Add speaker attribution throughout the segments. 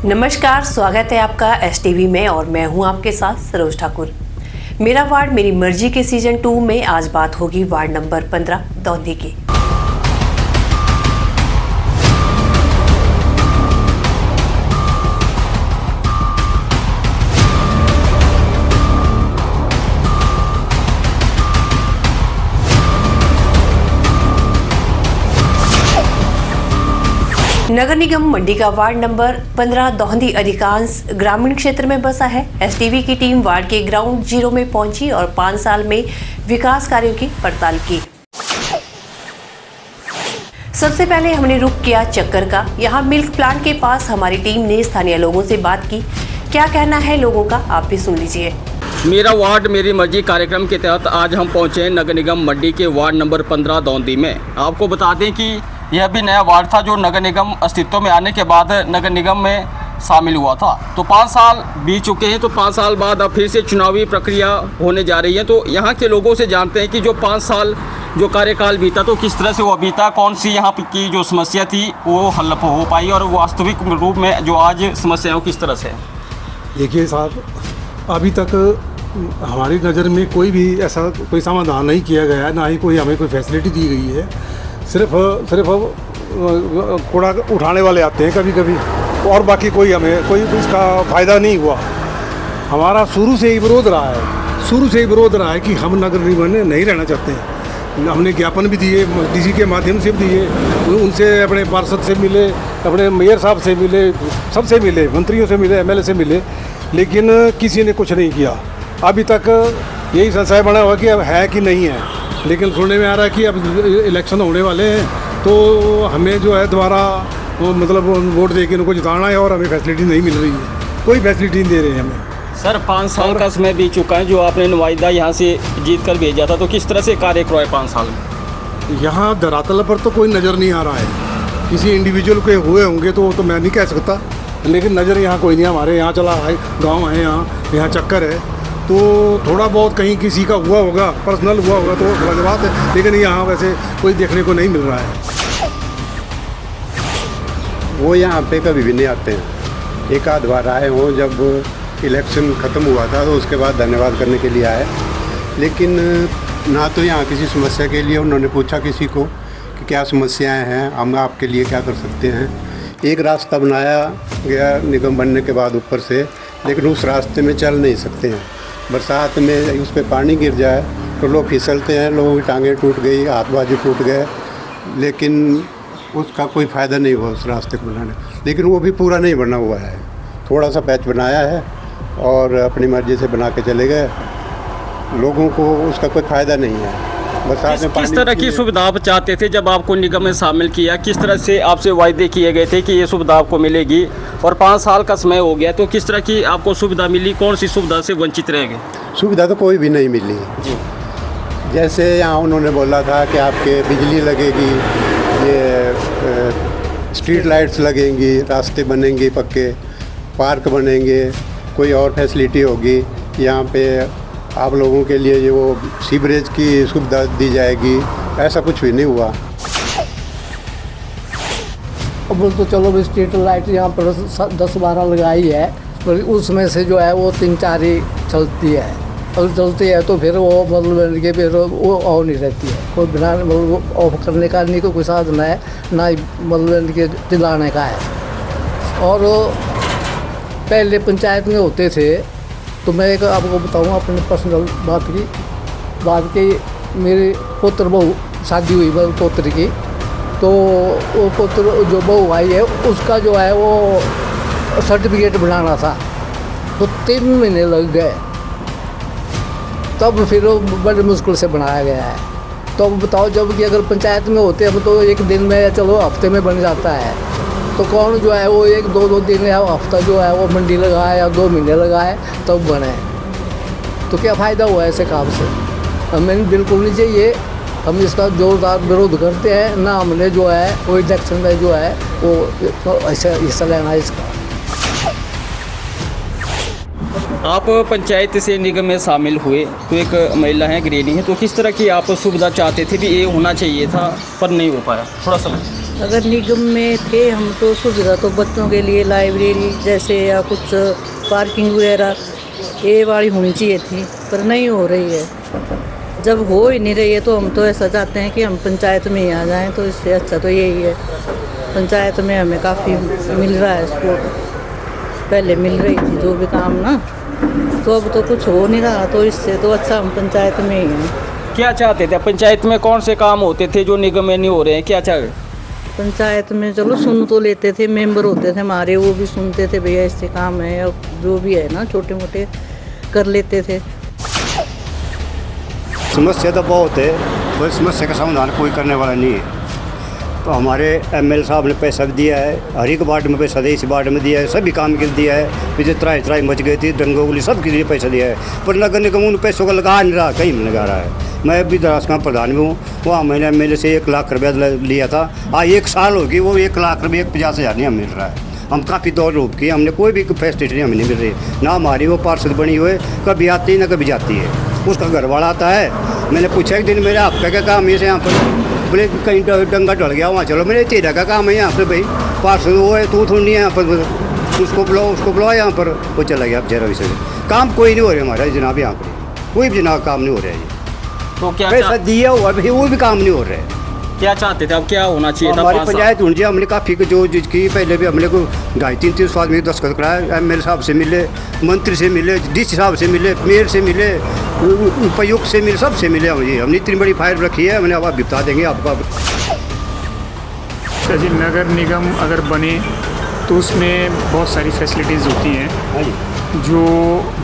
Speaker 1: नमस्कार, स्वागत है आपका STV में और मैं हूं आपके साथ सरोज ठाकुर। मेरा वार्ड मेरी मर्जी के सीजन 2 में आज बात होगी वार्ड नंबर 15 दौंदी की। नगर निगम मंडी का वार्ड नंबर 15 दौंदी अधिकांश ग्रामीण क्षेत्र में बसा है। STV की टीम वार्ड के ग्राउंड जीरो में पहुंची और 5 साल में विकास कार्यों की पड़ताल की। सबसे पहले हमने रुख किया चक्कर का। यहाँ मिल्क प्लांट के पास हमारी टीम ने स्थानीय लोगों से बात की। क्या कहना है लोगों का, आप भी सुन लीजिए।
Speaker 2: मेरा वार्ड मेरी मर्जी कार्यक्रम के तहत आज हम पहुंचे नगर निगम मंडी के वार्ड नंबर 15 दौंदी में। आपको बता दें कि यह भी नया वार्ड था जो नगर निगम अस्तित्व में आने के बाद नगर निगम में शामिल हुआ था। तो 5 साल बीत चुके हैं, तो 5 साल बाद अब फिर से चुनावी प्रक्रिया होने जा रही है। तो यहाँ के लोगों से जानते हैं कि जो 5 साल जो कार्यकाल बीता तो किस तरह से वो बीता, कौन सी यहाँ की जो समस्या थी वो हल हो पाई और वास्तविक रूप में जो आज समस्याओं किस तरह से।
Speaker 3: देखिए साहब, अभी तक हमारी नज़र में कोई भी ऐसा कोई समाधान नहीं किया गया है, ना ही कोई हमें कोई फैसिलिटी दी गई है। सिर्फ कूड़ा उठाने वाले आते हैं कभी कभी, और बाकी कोई हमें कोई इसका फ़ायदा नहीं हुआ। हमारा शुरू से ही विरोध रहा है कि हम नगर निगम में नहीं रहना चाहते हैं। हमने ज्ञापन भी दिए, DC के माध्यम से भी दिए, उनसे अपने पार्षद से मिले, अपने मेयर साहब से मिले, सबसे मिले, मंत्रियों से मिले, MLA से मिले, लेकिन किसी ने कुछ नहीं किया। अभी तक यही संशय बना हुआ कि अब है कि नहीं है। लेकिन सुनने में आ रहा है कि अब इलेक्शन होने वाले हैं, तो हमें जो है दोबारा मतलब वोट दे के उनको जिताना है और हमें फैसिलिटी नहीं मिल रही है, कोई फैसिलिटी नहीं दे रहे हैं हमें।
Speaker 2: सर 5 साल का समय बीत चुका है, जो आपने नुमाइंदा यहाँ से जीत कर भेजा था, तो किस तरह से कार्य करवाए 5 साल में?
Speaker 3: यहाँ धरातल पर तो कोई नज़र नहीं आ रहा है। किसी इंडिविजुअल के हुए होंगे तो मैं नहीं कह सकता, लेकिन नज़र यहाँ कोई नहीं। हमारे यहाँ चला है, गाँव है, यहाँ चक्कर है, तो थोड़ा बहुत कहीं किसी का हुआ होगा, पर्सनल हुआ होगा तो अलग बात है, लेकिन यहाँ वैसे कोई देखने को नहीं मिल रहा है।
Speaker 4: वो यहाँ पे कभी भी नहीं आते हैं। एक आध बार आए हों जब इलेक्शन ख़त्म हुआ था, तो उसके बाद धन्यवाद करने के लिए आए, लेकिन ना तो यहाँ किसी समस्या के लिए उन्होंने पूछा किसी को कि क्या समस्याएं हैं, हम आपके लिए क्या कर सकते हैं। एक रास्ता बनाया गया निगम बनने के बाद ऊपर से, लेकिन उस रास्ते में चल नहीं सकते हैं। बरसात में उस पर पानी गिर जाए तो लोग फिसलते हैं, लोगों की टांगें टूट गई, हाथ बाजू टूट गए, लेकिन उसका कोई फ़ायदा नहीं हुआ उस रास्ते को बनाने। लेकिन वो भी पूरा नहीं बना हुआ है, थोड़ा सा पैच बनाया है और अपनी मर्ज़ी से बना के चले गए। लोगों को उसका कोई फ़ायदा नहीं है। बरसात में
Speaker 2: किस तरह की सुविधा आप चाहते थे जब आपको निगम में शामिल किया? किस तरह से आपसे वायदे किए गए थे कि ये सुविधा आपको मिलेगी, और 5 साल का समय हो गया, तो किस तरह की आपको सुविधा मिली? कौन सी सुविधा से वंचित रह गए?
Speaker 4: सुविधा तो कोई भी नहीं मिली जी। जैसे यहाँ उन्होंने बोला था कि आपके बिजली लगेगी, ये स्ट्रीट लाइट्स लगेंगी, रास्ते बनेंगे पक्के, पार्क बनेंगे, कोई और फैसिलिटी होगी यहाँ पे, आप लोगों के लिए ये वो सीवरेज की सुविधा दी जाएगी। ऐसा कुछ भी नहीं हुआ।
Speaker 5: अब तो चलो स्ट्रीट लाइट यहाँ पर 10-12 लगाई है, पर उसमें से जो है वो 3-4 ही चलती है, और चलती है तो फिर वो मतलब कि फिर वो ऑन नहीं रहती है। कोई बिना मतलब ऑफ करने का नहीं कोई साधन है, ना ही मतलब कि दिलाने का है। और पहले पंचायत में होते थे, तो मैं एक आपको बताऊंगा अपनी पर्सनल बात की मेरी पुत्र बहू शादी हुई मेरे पुत्र की, तो वो पुत्र जो बहू आई है उसका जो है वो सर्टिफिकेट बनाना था, तो 3 महीने लग गए, तब फिर वो बड़ी मुश्किल से बनाया गया है। तो अब बताओ, जब कि अगर पंचायत में होते अब तो एक दिन में चलो हफ्ते में बन जाता है, तो कौन जो है वो 1-2 दिन या हफ्ता जो है वो मंडी लगाए या 2 महीने लगाए तब बने, तो क्या फ़ायदा हुआ ऐसे काम से? हमें बिल्कुल नहीं चाहिए। हम इसका जोरदार विरोध करते हैं, ना हमने जो है वो इलेक्शन में जो है वो ऐसा हिस्सा लेना है इसका।
Speaker 2: आप पंचायत से निगम में शामिल हुए, तो एक महिला है, गृहिणी है, तो किस तरह की आप सुविधा चाहते थे भी ये होना चाहिए था पर नहीं हो पाया? थोड़ा सा
Speaker 6: अगर निगम में थे हम तो सुविधा तो बच्चों के लिए लाइब्रेरी जैसे या कुछ पार्किंग वगैरह ये वाली होनी चाहिए थी, पर नहीं हो रही है। जब हो ही नहीं रही है तो हम तो ऐसा चाहते हैं कि हम पंचायत में ही आ जाएं, तो इससे अच्छा तो यही है। पंचायत में हमें काफ़ी मिल रहा है सपोर्ट, पहले मिल रही थी जो भी काम ना, तो अब तो कुछ हो नहीं रहा, तो इससे तो अच्छा हम पंचायत में ही हैं।
Speaker 2: क्या चाहते थे पंचायत में? कौन से काम होते थे जो निगम में नहीं हो रहे हैं? क्या चाह
Speaker 6: पंचायत में चलो सुन तो लेते थे, मेंबर होते थे हमारे, वो भी सुनते थे भैया इससे काम है, अब जो भी है ना छोटे मोटे कर लेते थे।
Speaker 4: समस्या तो बहुत है, पर समस्या का समाधान कोई करने वाला नहीं है। तो हमारे एमएलए साहब ने पैसा भी दिया है, हर एक वार्ड में पैसा दिया, इस वार्ड में दिया है, सभी काम के लिए दिया है। पीछे त्राई मच गई थी, दंगों के लिए सब के लिए पैसा दिया है, पर नगर निगम उन पैसों का लगा नहीं रहा, कहीं नहीं लगा रहा है। मैं भी दराज का प्रधान भी हूँ, वहाँ मैंने एमएलए से 1 लाख रुपया लिया था। आज 1 साल होगी, वो 1 लाख रुपये 50,000 नहीं मिल रहा है। हम काफ़ी दौड़ रोक किए, हमने कोई भी फैसिलिटी हमें नहीं मिल रही। ना हमारी वो पार्षद बनी हुई, कभी आती है ना कभी जाती है। उसका घर वाला आता है, मैंने पूछा एक दिन मेरे आपका क्या काम है यहाँ पर? बोले कहीं डंगा टल गया वहाँ चलो। मेरे तेरा का काम है यहाँ पर भाई, पार्षद वो है, तू थोड़ी नहीं है यहाँ पर, उसको बुलाओ यहाँ पर। वो चला गया बेचारा विषय। काम कोई नहीं हो रहा हमारा जनाब, यहाँ पर कोई भी जनाब काम नहीं हो रहा है।
Speaker 2: तो क्या
Speaker 4: पैसा दिया हुआ भाई, वो भी काम नहीं हो रहा है।
Speaker 2: क्या चाहते थे? अब क्या होना चाहिए था?
Speaker 4: हमारी पंचायत होनी चाहिए। हमने काफ़ी जो की पहले भी हमने को 2.5-3 साल में दस्तखत कराया, एमएलए साहब से मिले, मंत्री से मिले, डीसी साहब से मिले, मेयर से मिले, उपायुक्त से मिले, सबसे मिले। हमने इतनी बड़ी फाइल रखी है, हमने अब बता देंगे आपको।
Speaker 7: जी नगर निगम अगर बने तो उसमें बहुत सारी फैसिलिटीज़ होती हैं जो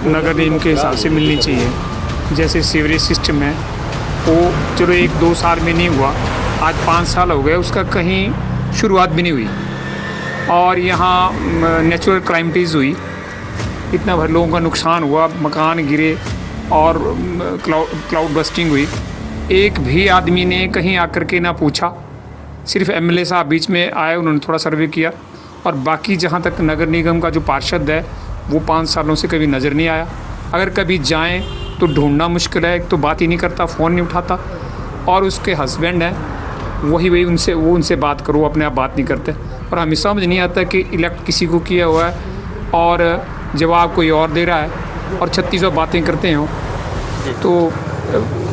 Speaker 7: नगर निगम के हिसाब से मिलनी चाहिए। जैसे सीवरेज सिस्टम है, वो चलो 1-2 साल में नहीं हुआ, आज 5 साल हो गए, उसका कहीं शुरुआत भी नहीं हुई। और यहाँ नेचुरल क्लाइमिटीज़ हुई, इतना भर लोगों का नुकसान हुआ, मकान गिरे और क्लाउड बस्टिंग हुई। एक भी आदमी ने कहीं आकर के ना पूछा, सिर्फ एमएलए साहब बीच में आए, उन्होंने थोड़ा सर्वे किया, और बाकी जहाँ तक नगर निगम का जो पार्षद है वो 5 सालों से कभी नज़र नहीं आया। अगर कभी जाएं तो ढूंढना मुश्किल है, एक तो बात ही नहीं करता, फ़ोन नहीं उठाता, और उसके हस्बैंड हैं वही उनसे बात करो, अपने आप बात नहीं करते। और हमें समझ नहीं आता कि इलेक्ट किसी को किया हुआ है और जवाब कोई और दे रहा है और 3600 बातें करते हो। तो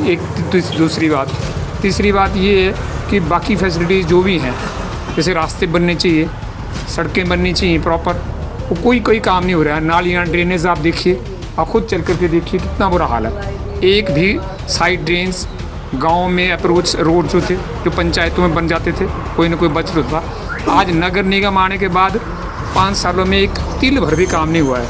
Speaker 7: एक तीसरी बात ये है कि बाकी फैसिलिटीज़ जो भी हैं, जैसे रास्ते बनने चाहिए, सड़कें बननी चाहिए प्रॉपर, वो कोई काम नहीं हो रहा है। नालियाँ, ड्रेनेज आप देखिए, आप खुद चल करके देखिए कितना बुरा हाल है। एक भी साइड ड्रेन्स गाँव में अप्रोच रोड जो थे, जो पंचायतों में बन जाते थे, कोई ना कोई बच रहा था। आज नगर निगम आने के बाद 5 सालों में एक तिल भर भी काम नहीं हुआ है।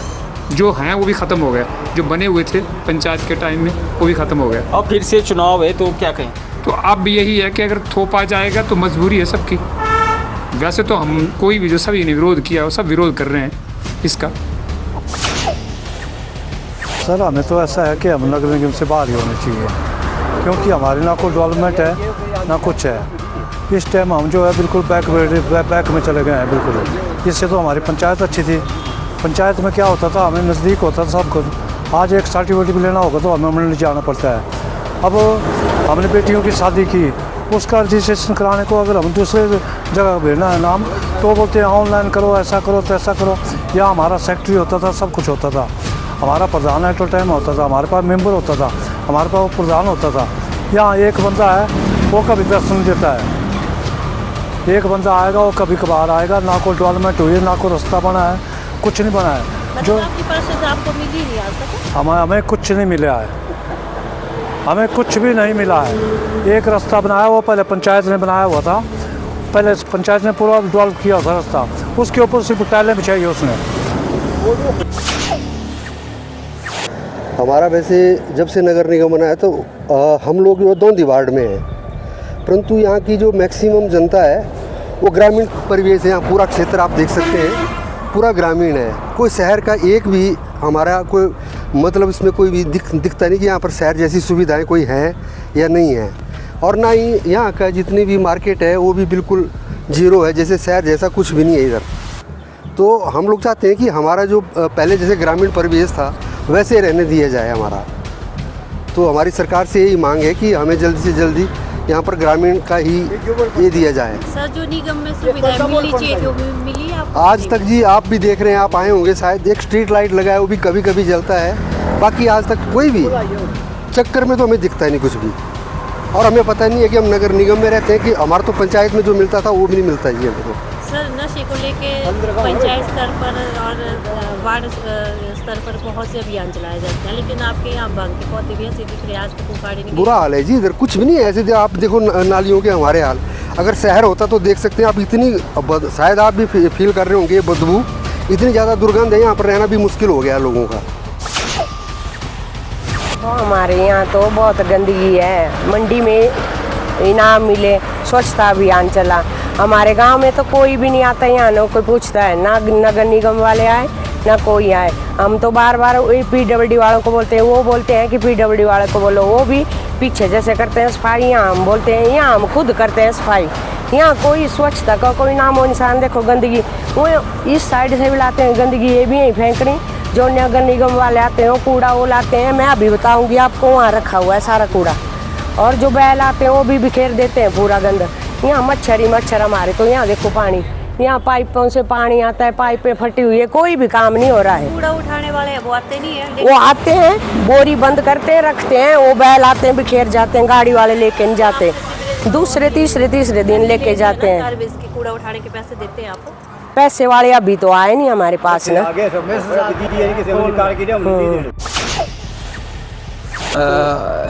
Speaker 7: जो हैं वो भी ख़त्म हो गए, जो बने हुए थे पंचायत के टाइम में वो भी ख़त्म हो गए।
Speaker 2: अब फिर से चुनाव है तो क्या कहें?
Speaker 7: तो अब यही है कि अगर थोपा जाएगा तो मजबूरी है सबकी। वैसे तो हम कोई भी जो सभी ने विरोध किया वो सब विरोध कर रहे हैं इसका।
Speaker 8: सर हमें तो ऐसा है कि हम नगर निगम से बाहर ही होने चाहिए, क्योंकि हमारे ना कोई डेवलपमेंट है ना कुछ है। इस टाइम हम जो है बिल्कुल बैक में चले गए हैं बिल्कुल। इससे तो हमारी पंचायत अच्छी थी। पंचायत में क्या होता था, हमें नज़दीक होता था सब कुछ। आज एक सर्टिफिकेट भी लेना होगा तो हमें जाना पड़ता है। अब हमने बेटियों की शादी की, उसका रजिस्ट्रेशन कराने को अगर हम दूसरे जगह भेजना है नाम, तो बोलते हैं ऑनलाइन करो, ऐसा करो तो ऐसा करो। या हमारा सेक्रेटरी होता था, सब कुछ होता था, हमारा प्रधान एट टाइम होता था, हमारे पास मेंबर होता था, हमारे पास प्रधान होता था। यहाँ एक बंदा है वो कभी दर्शन देता है, एक बंदा आएगा वो कभी कभार आएगा। ना कोई डेवलपमेंट हुई है, ना कोई रास्ता बना है, कुछ नहीं बना है। जो
Speaker 6: आपको मिली नहीं आज तक?
Speaker 8: हमें कुछ नहीं मिला है, हमें कुछ भी नहीं मिला है। एक रास्ता बनाया वो पहले पंचायत ने बनाया हुआ था, पहले पंचायत ने पूरा डेवलप किया था रास्ता, उसके ऊपर सिर्फ टाइलें बिछाई उसने।
Speaker 9: हमारा वैसे जब से नगर निगम बना है तो हम लोग जो दोंदी वार्ड में हैं, परंतु यहाँ की जो मैक्सिमम जनता है वो ग्रामीण परिवेश है। यहाँ पूरा क्षेत्र आप देख सकते हैं, पूरा ग्रामीण है। कोई शहर का एक भी हमारा कोई मतलब इसमें कोई भी दिखता नहीं कि यहाँ पर शहर जैसी सुविधाएं कोई हैं या नहीं है। और ना ही यहाँ का जितनी भी मार्केट है वो भी बिल्कुल जीरो है, जैसे शहर जैसा कुछ भी नहीं है इधर। तो हम लोग चाहते हैं कि हमारा जो पहले जैसे ग्रामीण परिवेश था वैसे रहने दिया जाए हमारा। तो हमारी सरकार से यही मांग है कि हमें जल्दी से जल्दी यहाँ पर ग्रामीण का ही ये दिया जाए।
Speaker 1: सर जो निगम में सुविधाएं मिलनी चाहिए थी वो मिली आपको?
Speaker 9: आज तक जी आप भी देख रहे हैं, आप आए होंगे शायद, एक स्ट्रीट लाइट लगा है, वो भी कभी कभी जलता है, बाकी आज तक कोई भी चक्कर में तो हमें दिखता ही नहीं कुछ भी। और हमें पता नहीं है कि हम नगर निगम में रहते हैं कि हमारा तो पंचायत में जो मिलता था वो भी नहीं मिलता ही है।
Speaker 1: सर नशे को लेके पंचायत स्तर पर और वार्ड स्तर पर बहुत से अभियान चलाए जाते हैं, लेकिन आपके यहाँ भांग के पौधे भी ऐसे दिख रहे हैं, आज तक उखाड़े नहीं।
Speaker 9: बुरा हाल है जी, इधर कुछ भी नहीं है ऐसे। आप देखो नालियों के हमारे हाल, अगर शहर होता तो देख सकते हैं आप, इतनी शायद आप भी फील कर रहे होंगे बदबू, इतनी ज़्यादा दुर्गंध है, यहाँ पर रहना भी मुश्किल हो गया लोगों का।
Speaker 10: हमारे यहाँ तो बहुत गंदगी है, मंडी में इनाम मिले, स्वच्छता अभियान चला, हमारे गांव में तो कोई भी नहीं आता, यहाँ ना कोई पूछता है, ना नगर निगम वाले आए ना कोई आए। हम तो बार बार PWD वालों को बोलते हैं, वो बोलते हैं कि PWD वाले को बोलो, वो भी पीछे जैसे करते हैं सफाई, यहाँ हम बोलते हैं, यहाँ हम खुद करते हैं सफाई। यहाँ कोई स्वच्छता का कोई नामो निशान, देखो गंदगी वो इस साइड से भी लाते हैं गंदगी, ये भी यहीं फेंकनी, जो नगर निगम वाले आते हैं वो कूड़ा वो लाते हैं, मैं अभी बताऊंगी आपको, वहाँ रखा हुआ है सारा कूड़ा, और जो बैल आते हैं वो भी बिखेर देते हैं पूरा गंद। यहाँ मच्छर ही मच्छर हमारे, तो यहाँ देखो पानी, यहाँ पाइपों से पानी आता है, पाइपें फटी हुई है, कोई भी काम नहीं हो रहा है।
Speaker 1: कूड़ा उठाने वाले वो आते नहीं है?
Speaker 10: वो आते हैं, बोरी बंद करते हैं, रखते हैं, वो बैल आते हैं बिखेर जाते हैं, गाड़ी वाले लेके नहीं जाते, दूसरे तीसरे दिन लेके जाते हैं।
Speaker 1: कूड़ा उठाने के पैसे देते हैं आपको?
Speaker 10: पैसे वाले अभी तो आए नहीं हमारे पास ना।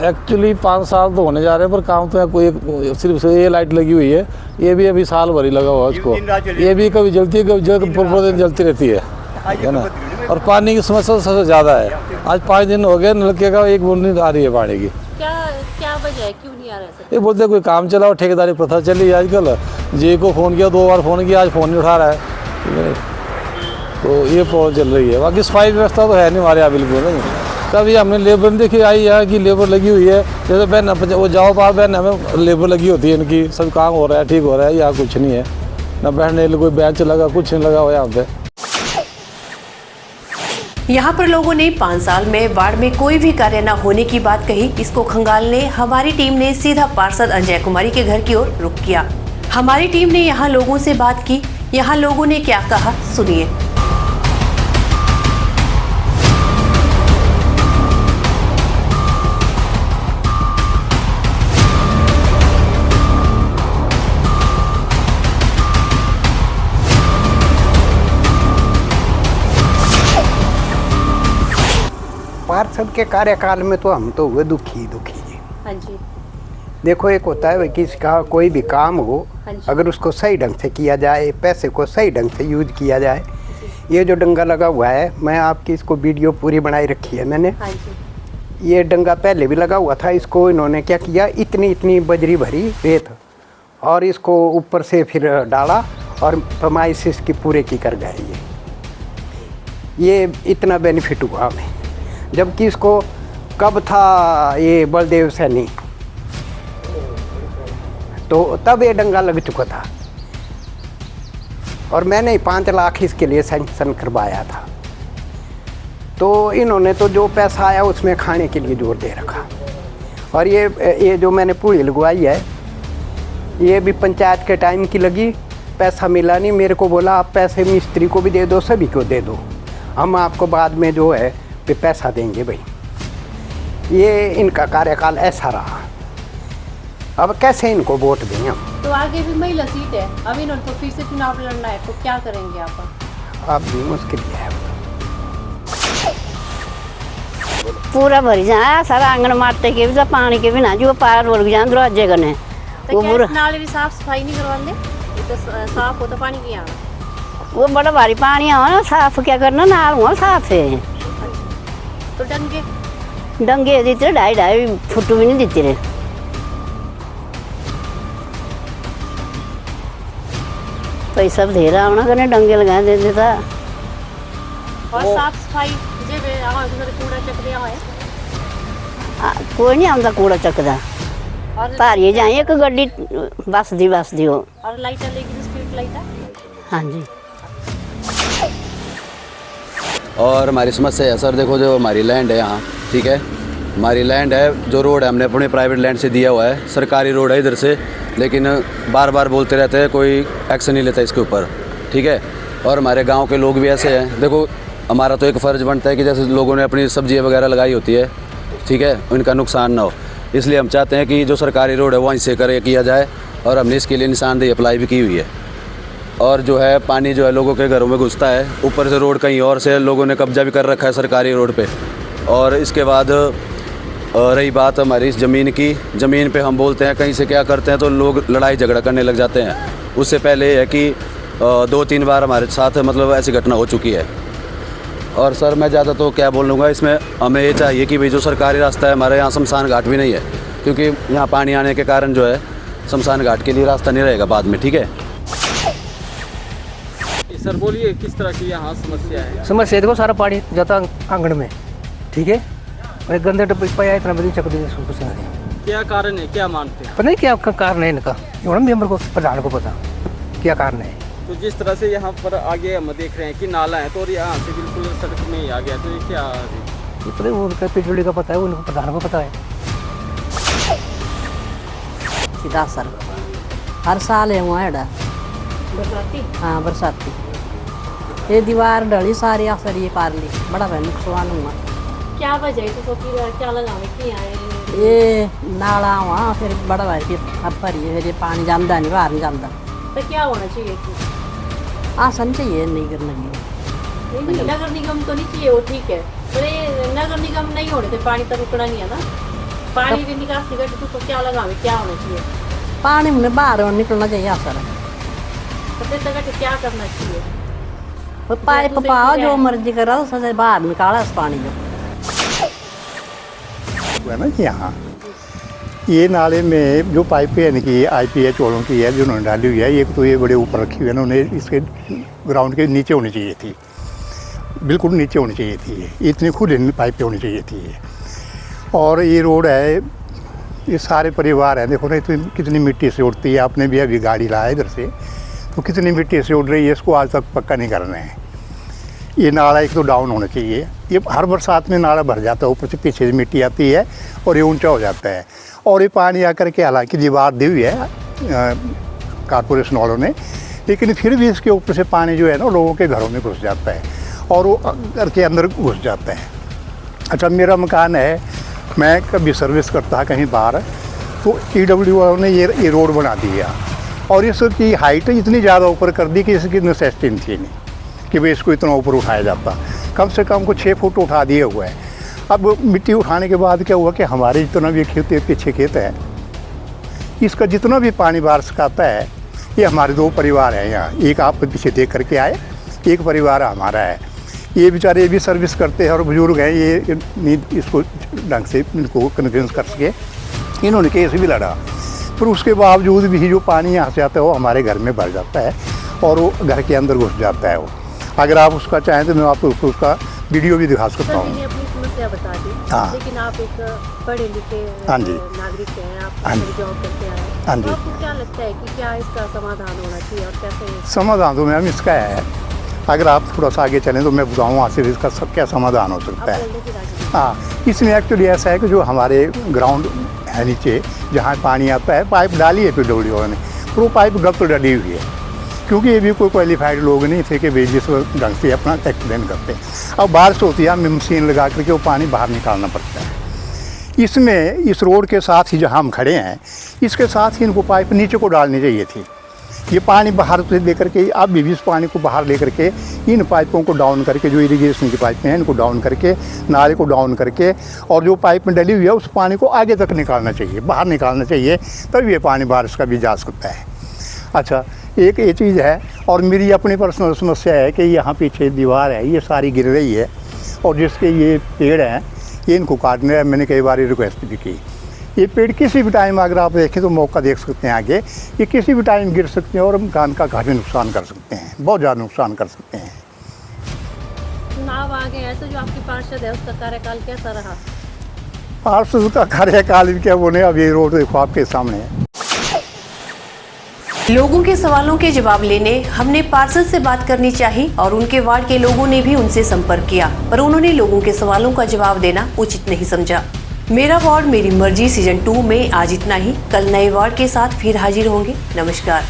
Speaker 8: एक्चुअली 5 साल तो होने जा रहे हैं, पर काम तो यहाँ कोई सिर्फ ये लाइट लगी हुई है, ये भी अभी साल भर ही लगा हुआ है इसको, ये भी कभी जलती है कभी पूरे दिन जलती रहती है ना। और पानी की समस्या सबसे ज़्यादा है, आज 5 दिन हो गए नलके का एक बूंद नहीं आ रही है पानी की।
Speaker 1: क्या वजह है, क्यों नहीं आ रहा है?
Speaker 8: ये बोलते कोई काम चला और ठेकेदारी प्रथा चली आजकल, जे को फ़ोन किया 2 बार फ़ोन किया, आज फ़ोन नहीं उठा रहा है, ठीक है, तो ये प्रॉब्लम चल रही है। बाकी सफाई व्यवस्था तो है नहीं हमारे यहाँ बिल्कुल नहीं। कभी हमने लेबर देखी आई है कि लेबर लगी हुई है, जैसे बहन वो जाओ पार बहन हमें लेबर लगी होती है, इनकी सब काम हो रहा है, ठीक हो रहा है, यहाँ कुछ नहीं है, ना बैठने कोई बेंच लगा, कुछ नहीं लगा हुआ यहाँ पे।
Speaker 1: यहाँ पर लोगों ने 5 साल में वार्ड में कोई भी कार्य न होने की बात कही। इसको खंगालने हमारी टीम ने सीधा पार्षद अंजय कुमारी के घर की ओर रुख किया। हमारी टीम ने यहाँ लोगों से बात की, यहाँ लोगों ने क्या कहा सुनिए।
Speaker 11: पार्षद के कार्यकाल में तो हम तो हुए दुखी जी।
Speaker 1: हाँ जी।
Speaker 11: देखो एक होता है भाई किसी का कोई भी काम हो, अगर उसको सही ढंग से किया जाए, पैसे को सही ढंग से यूज किया जाए। ये जो डंगा लगा हुआ है, मैं आपकी इसको वीडियो पूरी बनाई रखी है मैंने।
Speaker 1: हाँ जी।
Speaker 11: ये डंगा पहले भी लगा हुआ था, इसको इन्होंने क्या किया, इतनी बजरी भरी रेत और इसको ऊपर से फिर डाला और फरमाइश इसकी पूरे की कर गए। ये इतना बेनिफिट हुआ हमें, जबकि इसको कब था ये बलदेव सैनी, तो तब ये डंगा लग चुका था और मैंने 5 लाख इसके लिए सैंक्शन करवाया था। तो इन्होंने तो जो पैसा आया उसमें खाने के लिए जोर दे रखा। और ये जो मैंने पूरी लगवाई है, ये भी पंचायत के टाइम की लगी, पैसा मिला नहीं। मेरे को बोला आप पैसे मिस्त्री को भी दे दो, सभी को दे दो, हम आपको बाद में जो है पे पैसा देंगे भाई। ये इनका कार्यकाल ऐसा रहा, अब कैसे इनको वोट दें हम।
Speaker 1: तो आगे भी महिला सीट है, अब इन्होंने तो फिर से चुनाव लड़ना है, तो क्या करेंगे आप?
Speaker 11: अब भी मुश्किल है।
Speaker 10: पूरा भरी जाए सारा आंगन मारते के भी पानी के भी ना जो पार बोल जाए दरवाजे गने
Speaker 1: वो पूरा नाले भी साफ सफाई नहीं करवा ले, तो साफ होता पानी की यहाँ
Speaker 10: वो बड़ा भारी पानी है ना, साफ क्या करना नाल हुआ साफ है।
Speaker 1: तो
Speaker 10: डंगे देते 2.5 फुट भी नहीं देते रहे। पैसा भी दे रहा होना करने डंगे लगा दे देता।
Speaker 1: और साफ सफाई कूड़ा चक दिया है,
Speaker 10: कोई नहीं आता कूड़ा चकदा, तारिए जाए एक गड्डी बस दी हो।
Speaker 1: और लाइट लेगी स्ट्रीट लाइट।
Speaker 10: हाँ जी।
Speaker 12: और हमारी समस्या है सर, देखो जो हमारी लैंड है यहाँ, ठीक है, हमारी लैंड है, जो रोड है हमने अपने प्राइवेट लैंड से दिया हुआ है, सरकारी रोड है इधर से, लेकिन बार बार बोलते रहते हैं, कोई एक्शन नहीं लेता इसके ऊपर, ठीक है। और हमारे गांव के लोग भी ऐसे हैं, देखो हमारा तो एक फ़र्ज़ बनता है कि जैसे लोगों ने अपनी सब्जियां वगैरह लगाई होती है, ठीक है, उनका नुकसान ना हो, इसलिए हम चाहते हैं कि जो सरकारी रोड है वहीं से किया जाए, और हमने इसके लिए निशानदेही अप्लाई भी की हुई है। और जो है पानी जो है लोगों के घरों में घुसता है, ऊपर से रोड कहीं और से लोगों ने कब्जा भी कर रखा है सरकारी रोड पे। और इसके बाद रही बात हमारी इस ज़मीन की, ज़मीन पे हम बोलते हैं कहीं से क्या करते हैं तो लोग लड़ाई झगड़ा करने लग जाते हैं। उससे पहले है कि 2-3 बार हमारे साथ मतलब ऐसी घटना हो चुकी है। और सर मैं ज़्यादा तो क्या बोलूँगा, इसमें हमें ये चाहिए कि भाई जो सरकारी रास्ता है, हमारे यहाँ शमशान घाट भी नहीं है, क्योंकि यहाँ पानी आने के कारण जो है शमशान घाट के लिए रास्ता नहीं रहेगा बाद में, ठीक है।
Speaker 2: सर बोलिए किस तरह की यहाँ समस्या है?
Speaker 5: समस्या देखो, सारा पानी जाता आंगन में, ठीक है, और एक गंदे टप पाया इतना बड़ी चक दी कुछ नहीं।
Speaker 2: क्या कारण है, क्या मानते हैं?
Speaker 5: पता नहीं क्या कारण है इनका, मेम्बर को प्रधान को पता क्या कारण है।
Speaker 2: तो जिस तरह से यहाँ पर आगे हम देख रहे हैं कि नाला है, तो और यहाँ से बिल्कुल सड़क में ही आ गया, तो ये क्या?
Speaker 5: ये पता है उनका पिछड़ी का पता है, उनको प्रधान को पता है।
Speaker 6: सीधा सर हर साल है वहाँ
Speaker 1: बरसाती?
Speaker 6: हाँ बरसाती, ये दीवार डली सारी असर ये पार ली, बड़ा भाई नुकसान हुआ।
Speaker 1: क्या वजह है तो क्या लगावे कि आए?
Speaker 6: ये नाला वहाँ फिर बड़ा भाई फिर अब भरिए, फिर ये पानी जाता नहीं, बाहर नहीं जाता।
Speaker 1: तो क्या होना चाहिए?
Speaker 6: आसन चाहिए, नहीं करना चाहिए।
Speaker 1: नगर निगम तो नहीं चाहिए, वो ठीक है, पर ये नगर निगम नहीं होने थे, पानी तो रुकना नहीं है ना, पानी की निकासी का तो क्या लगावे, क्या होना चाहिए?
Speaker 6: पानी में बाहर निकलना चाहिए असर।
Speaker 1: तो क्या करना चाहिए?
Speaker 6: पाइप पाओ, जो मर्जी करो, सजा बाहर निकाला उस पानी को।
Speaker 13: है ना कि यहाँ ये नाले में जो पाइपें यानी कि IPH वालों की है, जो उन्होंने डाली हुई है, एक तो ये बड़े ऊपर रखी हुई है, उन्होंने इसके ग्राउंड के नीचे होनी चाहिए थी, बिल्कुल नीचे होनी चाहिए थी, इतनी खुद पाइपें होनी चाहिए थी। और ये रोड है, ये सारे परिवार हैं, देखो ना इतनी कितनी मिट्टी से उड़ती है, आपने भी अभी गाड़ी लाया इधर से, तो कितनी मिट्टी से उड़ रही है, इसको आज तक पक्का नहीं कर रहे हैं। ये नाला एक तो डाउन होना चाहिए, ये हर बरसात में नाला भर जाता है, ऊपर से पीछे से मिट्टी आती है और ये ऊंचा हो जाता है, और ये पानी आकर के हालांकि दीवार दी हुई है कारपोरेशन वालों ने, लेकिन फिर भी इसके ऊपर से पानी जो है ना लोगों के घरों में घुस जाता है और वो घर के अंदर घुस जाता है। अच्छा, मेरा मकान है, मैं कभी सर्विस करता कहीं बाहर, तो EW वालों ने ये रोड बना दिया और इसकी हाइट इतनी ज़्यादा ऊपर कर दी कि इसकी नेसेसिटी थी नहीं कि भाई इसको इतना ऊपर उठाया जाता, कम से कम को 6 फुट उठा दिए हुआ है। अब मिट्टी उठाने के बाद क्या हुआ कि हमारे जितना भी खेत पीछे खेत है, इसका जितना भी पानी बारिश का आता है, ये हमारे 2 परिवार हैं यहाँ, एक आप पीछे देख करके आए, एक परिवार हमारा है। ये बेचारे भी सर्विस करते हैं और बुजुर्ग हैं, ये नहीं इसको ढंग से इनको कन्विंस कर सके, इन्होंने केस भी लड़ा, पर उसके बावजूद भी जो पानी यहाँ से आता है वो हमारे घर में भर जाता है और वो घर के अंदर घुस जाता है। वो अगर आप उसका चाहें तो मैं आपको उसका वीडियो भी दिखा सकता हूँ।
Speaker 1: अपनी समस्या बता दी,
Speaker 13: हाँ।
Speaker 1: लेकिन आप एक पढ़े लिखे
Speaker 13: हाँ जी।
Speaker 1: नागरिक हैं, आप
Speaker 13: हाँ जी।
Speaker 1: जॉब करते आए,
Speaker 13: हाँ
Speaker 1: तो
Speaker 13: जी।
Speaker 1: आपको क्या लगता है कि क्या इसका समाधान होना चाहिए और कैसे?
Speaker 13: समाधान तो मैम इसका है, अगर आप थोड़ा सा आगे चलें तो मैं बताऊँ वहाँ से इसका क्या समाधान हो सकता है। हाँ, इसमें एक्चुअली ऐसा है कि जो हमारे ग्राउंड है नीचे जहाँ पानी आता है, पाइप डाली है PWO ने, तो वो पाइप गलत डाली हुई है, क्योंकि ये भी कोई क्वालिफाइड लोग नहीं थे कि वे जिस ढंग से अपना एक्सप्लेन करते। अब बारिश होती है, हमें मशीन लगा करके वो पानी बाहर निकालना पड़ता है। इसमें इस रोड के साथ ही जहाँ हम खड़े हैं, इसके साथ ही इनको पाइप नीचे को डालनी चाहिए थी। ये पानी बाहर से लेकर के, अब भी इस पानी को बाहर लेकर के इन पाइपों को डाउन करके, जो इरिगेशन की पाइपें हैं इनको डाउन करके, नाले को डाउन करके, और जो पाइप में डली हुई है उस पानी को आगे तक निकालना चाहिए, बाहर निकालना चाहिए, तब ये पानी बारिश का भी जा सकता है। अच्छा, एक ये चीज़ है, और मेरी अपनी पर्सनल समस्या है कि यहाँ पीछे दीवार है, ये सारी गिर रही है, और जिसके ये पेड़ हैं ये इनको काटने है, मैंने कई बार रिक्वेस्ट भी की। ये पेड़ किसी भी टाइम अगर आप देखें तो मौका देख सकते हैं आगे, ये किसी भी टाइम गिर सकते हैं और मकान का काफ़ी नुकसान कर सकते हैं, बहुत ज़्यादा नुकसान कर सकते हैं।
Speaker 1: चुनाव आ गए हैं, तो जो आपकी पार्षद है उसका कार्यकाल कैसा रहा?
Speaker 13: पार्षद का कार्यकाल भी क्या बोले, अब ये रोड देखो आपके सामने है।
Speaker 1: लोगों के सवालों के जवाब लेने हमने पार्षद से बात करनी चाहिए और उनके वार्ड के लोगों ने भी उनसे संपर्क किया, पर उन्होंने लोगों के सवालों का जवाब देना उचित नहीं समझा। मेरा वार्ड मेरी मर्जी सीजन 2 में आज इतना ही। कल नए वार्ड के साथ फिर हाजिर होंगे। नमस्कार।